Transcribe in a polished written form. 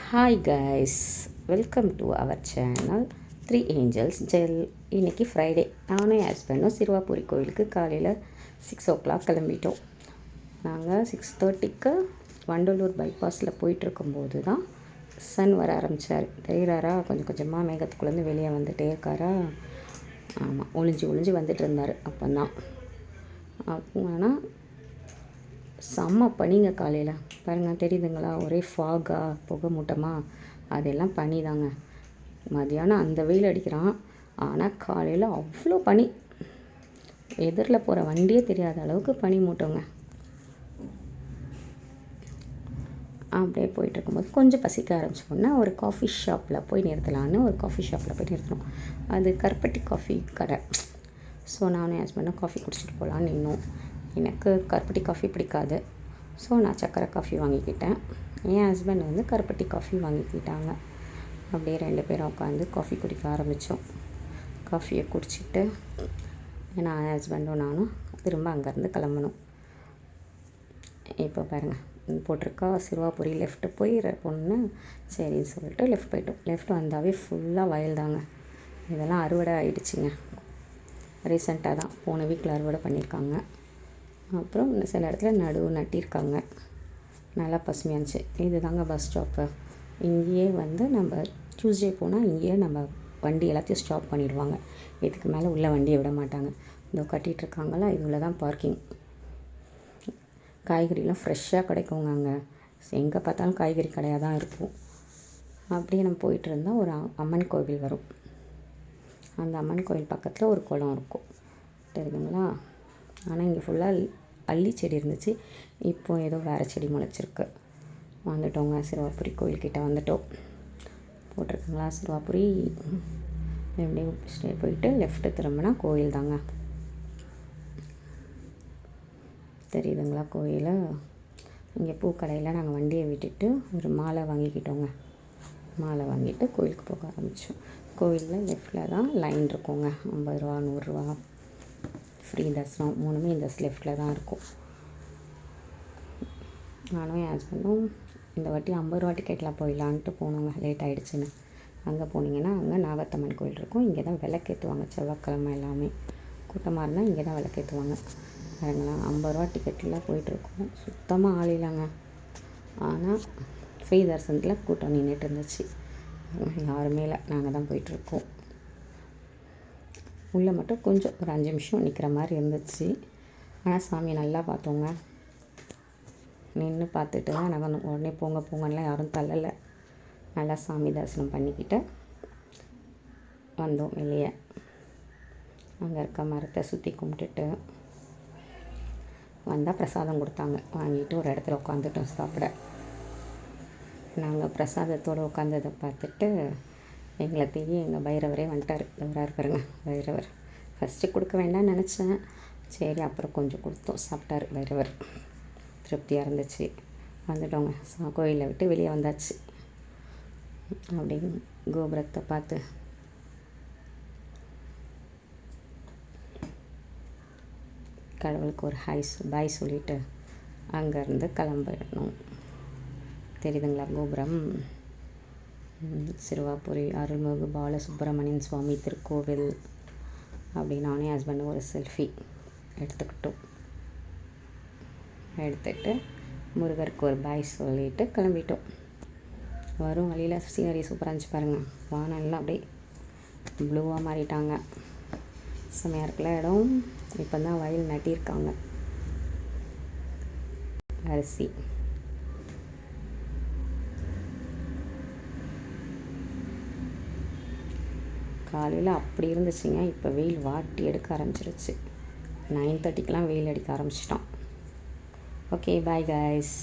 Hi guys, welcome to our channel 3 angels ஜெல். இன்றைக்கி Friday. நானும் என் ஹஸ்பண்டும் சிறுவாபுரி கோயிலுக்கு காலையில் 6 o'clock கிளம்பிட்டோம். நாங்கள் 6:30க்கு வண்டலூர் பைபாஸில் போயிட்டுருக்கும்போது தான் சன் வர ஆரம்பித்தார். தெரிகிறாரா, கொஞ்சம் கொஞ்சமாக மேகத்துக்குள்ளேருந்து வெளியே வந்துகிட்டே இருக்காரா. ஆமாம், ஒளிஞ்சு வந்துட்டு இருந்தார். அப்போ தான் அப்போனா செம்ம பனிங்க காலையில். பாருங்கள், தெரியுதுங்களா, ஒரே ஃபாகா, புகை மூட்டமாக, அதெல்லாம் பனி தாங்க. மதியானம் அந்த வெயில் அடிக்கிறான், ஆனால் காலையில் அவ்வளோ பனி. எதிரில் போகிற வண்டியே தெரியாத அளவுக்கு பனி மூட்டோங்க. அப்படியே போயிட்டுருக்கும்போது கொஞ்சம் பசிக்க ஆரம்பிச்சோன்னா ஒரு காஃபி ஷாப்பில் போய் நிறுத்தலான்னு ஒரு காஃபி ஷாப்பில் போய் நிறுத்தணும். அது கருப்பட்டி காஃபி கடை. ஸோ நானும் என் ஹஸ்பண்டும் காஃபி குடிச்சிட்டு போகலான்னு நின்னோம். எனக்கு கருப்பட்டி காஃபி பிடிக்காது. ஸோ நான் சக்கரை காஃபி வாங்கிக்கிட்டேன். என் ஹஸ்பண்ட் வந்து கருப்பட்டி காஃபி வாங்கிக்கிட்டாங்க. அப்படியே 2 பேரும் உட்காந்து காஃபி குடிக்க ஆரம்பித்தோம். காஃபியை குடிச்சிட்டு நான் என் ஹஸ்பண்டும் நானும் திரும்ப அங்கேருந்து கிளம்பணும். இப்போ பாருங்கள், போட்டிருக்கா சிறுவாபுரி லெஃப்ட்டு போய் பொண்ணு சரின்னு சொல்லிட்டு லெஃப்ட் போயிட்டோம். லெஃப்ட் வந்தாவே ஃபுல்லாக வயல் தாங்க. இதெல்லாம் அறுவடை ஆகிடுச்சிங்க. ரீசெண்டாக தான் போன வீக்கில் அறுவடை பண்ணியிருக்காங்க. அப்புறம் சில இடத்துல நட்டியிருக்காங்க. நல்லா பசுமையாக இருந்துச்சு. இது தாங்க பஸ் ஸ்டாப்பு. இங்கேயே வந்து நம்ம டியூஸ்டே போனால் இங்கேயே நம்ம வண்டி எல்லாத்தையும் ஸ்டாப் பண்ணிடுவாங்க. இதுக்கு மேலே உள்ள வண்டியை விட மாட்டாங்க. இதோ கட்டிகிட்ருக்காங்களா, இதில் தான் பார்க்கிங். காய்கறிலாம் ஃப்ரெஷ்ஷாக கிடைக்குங்க அங்கே. எங்கே பார்த்தாலும் காய்கறி கடையாக தான் இருக்கும். அப்படியே நம்ம போயிட்டு இருந்தால் ஒரு அம்மன் கோவில் வரும். அந்த அம்மன் கோவில் பக்கத்தில் ஒரு குளம் இருக்கும், தெரியுதுங்களா. ஆனால் இங்கே ஃபுல்லாக அள்ளி செடி இருந்துச்சு. இப்போ ஏதோ வேறு செடி முளைச்சிருக்கு. வந்துட்டோங்க, சிறுவாபுரி கோயில்கிட்ட வந்துட்டோம். போட்டிருக்குங்களா சிறுவாபுரி. எப்படியும் ஸ்ட்ரெயிட் போயிட்டு லெஃப்ட்டு திரும்பினா கோயில் தாங்க. தெரியுதுங்களா கோயில். இங்கே பூக்கடையில் நாங்கள் வண்டியை விட்டுட்டு ஒரு மாலை வாங்கிக்கிட்டோங்க. மாலை வாங்கிட்டு கோயிலுக்கு போக ஆரம்பித்தோம். கோயிலில் லெஃப்டில் தான் லைன் இருக்குங்க. 50 ரூபா 100 ரூபா ஃப்ரீ தர்சனம் 3மே இந்த லெஃப்டில் தான் இருக்கும். நானும் என் ஹஸ்பண்டும் இந்த வாட்டி 50 ரூபா டிக்கெட்டில் போயிடலான்ட்டு போனோங்க. லேட் ஆகிடுச்சின்னு. அங்கே போனீங்கன்னா அங்கே நாகத்தம்மன் கோயில் இருக்கும். இங்கே தான் விளக்கேற்றுவாங்க. செவ்வாய்க்கிழமை எல்லாமே கூட்டமாக இருந்தால் இங்கே தான் விளக்கேற்றுவாங்க. பாருங்களா, 50 ரூபா டிக்கெட்டில் போயிட்டுருக்கோம். சுத்தமாக ஆள் இல்லைங்க. ஆனால் ஃப்ரீ தரிசனத்தில் கூட்டம் நின்றுட்டு இருந்துச்சு. யாருமே இல்லை, நாங்கள் தான் போயிட்டுருக்கோம். உள்ளே மட்டும் கொஞ்சம் ஒரு 5 நிமிஷம் நிற்கிற மாதிரி இருந்துச்சு. ஆனால் சாமி நல்லா பார்த்தோங்க. நின்று பார்த்துட்டு தான் நாங்கள் உடனே போங்கலாம் யாரும் தள்ளலை. நல்லா சாமி தரிசனம் பண்ணிக்கிட்டு வந்தோம் வெளியே. அங்கே இருக்க மரத்தை சுற்றி கும்பிட்டுட்டு வந்தால் பிரசாதம் கொடுத்தாங்க. வாங்கிட்டு ஒரு இடத்துல உட்காந்துட்டோம் சாப்பிட. நாங்கள் பிரசாதத்தோடு உட்காந்ததை பார்த்துட்டு எங்களை தேடி எங்கள் பைரவரே வந்துட்டார். வராரு பாருங்க பைரவர். ஃபஸ்ட்டு கொடுக்க வேண்டாம்னு நினச்சேன். சரி, அப்புறம் கொஞ்சம் கொடுத்தோம். சாப்பிட்டார் பைரவர். திருப்தியாக இருந்துச்சு. வந்துட்டோங்க. கோயிலை விட்டு வெளியே வந்தாச்சு. அப்படி கோபுரத்தை பார்த்து கடவுளுக்கு ஒரு பாய் சொல்லிவிட்டு அங்கேருந்து கிளம்பிடணும். தெரியுதுங்களா கோபுரம். சிறுவாபுரி அருள்மிகு பாலசுப்ரமணியன் சுவாமி திருக்கோவில். அப்படி நானே ஹஸ்பண்டும் ஒரு செல்ஃபி எடுத்துக்கிட்டோம். எடுத்துகிட்டு முருகருக்கு ஒரு பாய் சொல்லிவிட்டு கிளம்பிட்டோம். வரும் வழியில் சீனரி சூப்பராக இருந்துச்சு பாருங்கள். வானெல்லாம் அப்படியே ப்ளூவாக மாறிட்டாங்க. செம்மையாக இருக்குல்ல இடம். இப்போ தான் வயல் நட்டியிருக்காங்க. அரிசி காலையில் அப்படி இருந்துச்சுங்க. இப்போ வெயில் வாட்டி எடுக்க ஆரம்பிச்சிருச்சு. 9:30க்கெலாம் வெயில் அடிக்க ஆரம்பிச்சிட்டோம். Okay, bye guys.